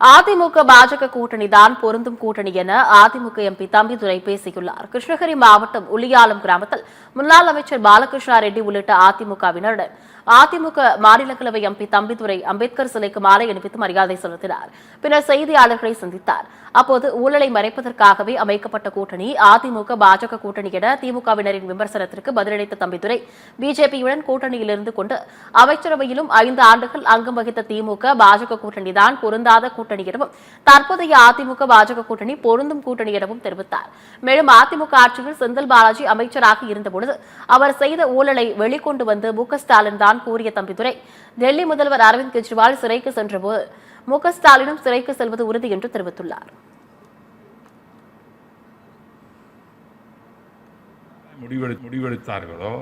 அதிமுக பாஜக கூட்டணி தான் பொருந்தும் கூட்டணி என அதிமுக எம்பி தம்பிதுரை பேசியுள்ளார். கிருஷ்ணகிரி மாவட்டம் உளியாலம் கிராமத்தில் முன்னாள் அமைச்சர் பாலகிருஷ்ணா ரெட்டி உள்ளிட்ட அதிமுகவினருடன் அதிமுக மாநிலங்களவை எம்பி தம்பிதுரை அம்பேத்கர் சிலைக்கு மாலை அணிவித்து மரியாதை செலுத்தினார். பின்னர் செய்தியாளர்களை சந்தித்தார். அப்போது ஊழலை மறைப்பதற்காகவே அமைக்கப்பட்ட கூட்டணி அதிமுக பாஜக கூட்டணி என திமுகவினரின் விமர்சனத்திற்கு பதிலளித்த தம்பிதுரை, பிஜேபியுடன் கூட்டணியில் இருந்து கொண்டு அமைச்சரவையிலும் 5 ஆண்டுகள் அங்கம் வகித்த திமுக பாஜக கூட்டணிதான் பொருந்தாத கூட்டணி எனவும் தற்போதைய அதிமுக பாஜக கூட்டணி பொருந்தும் கூட்டணி எனவும் தெரிவித்தார். மேலும் அதிமுக ஆட்சியில் செந்தில் பாலாஜி அமைச்சராக இருந்தபொழுது அவர் செய்த ஊழலை வெளிக்கொண்டு வந்து மு.க.ஸ்டாலின் தான் கூறிய தம்பிதுரை, டெல்லி முதல்வர் அரவிந்த் கெஜ்ரிவால் சிறைக்கு சென்றபோது மு.க.ஸ்டாலினும் சிறைக்கு செல்வது உறுதி என்று தெரிவித்துள்ளார். முடிவெடுத்தார்களோ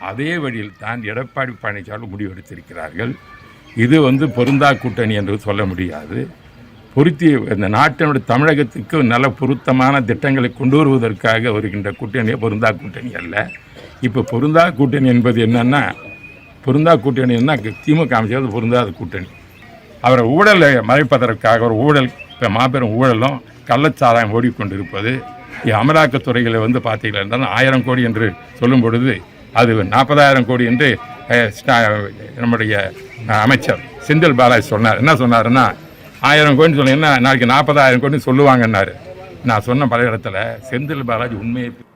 அதே வழியில் தான் எடப்பாடி பழனிசாமி முடிவெடுத்திருக்கிறார்கள். இது பொருந்தா கூட்டணி என்று சொல்ல முடியாது. இந்த நாட்டினுடைய தமிழகத்துக்கு நல்ல பொருத்தமான திட்டங்களை கொண்டு வருவதற்காக வருகின்ற கூட்டணியே பொருந்தா கூட்டணி அல்ல. இப்போ பொருந்தா கூட்டணி என்பது என்னன்னா, பொருந்தா கூட்டணி என்ன, திமுக அமைச்சர் பொருந்தாத கூட்டணி. அவரை ஊழலை மறைப்பதற்காக ஒரு ஊழல், இப்போ மாபெரும் ஊழலும் கள்ளச்சாராயம் ஓடிக்கொண்டிருப்பது. அமலாக்கத்துறைகளை பார்த்தீங்கன்னா 1000 கோடி என்று சொல்லும் பொழுது அது 40,000 கோடி என்று நம்முடைய அமைச்சர் செந்தில் பாலாஜி சொன்னார். என்ன சொன்னாருன்னா, 1000 கோடின்னு சொன்னீங்கன்னா நாளைக்கு 40,000 கோடின்னு சொல்லுவாங்கன்னாரு. நான் சொன்ன பல இடத்துல செந்தில் பாலாஜி உண்மையை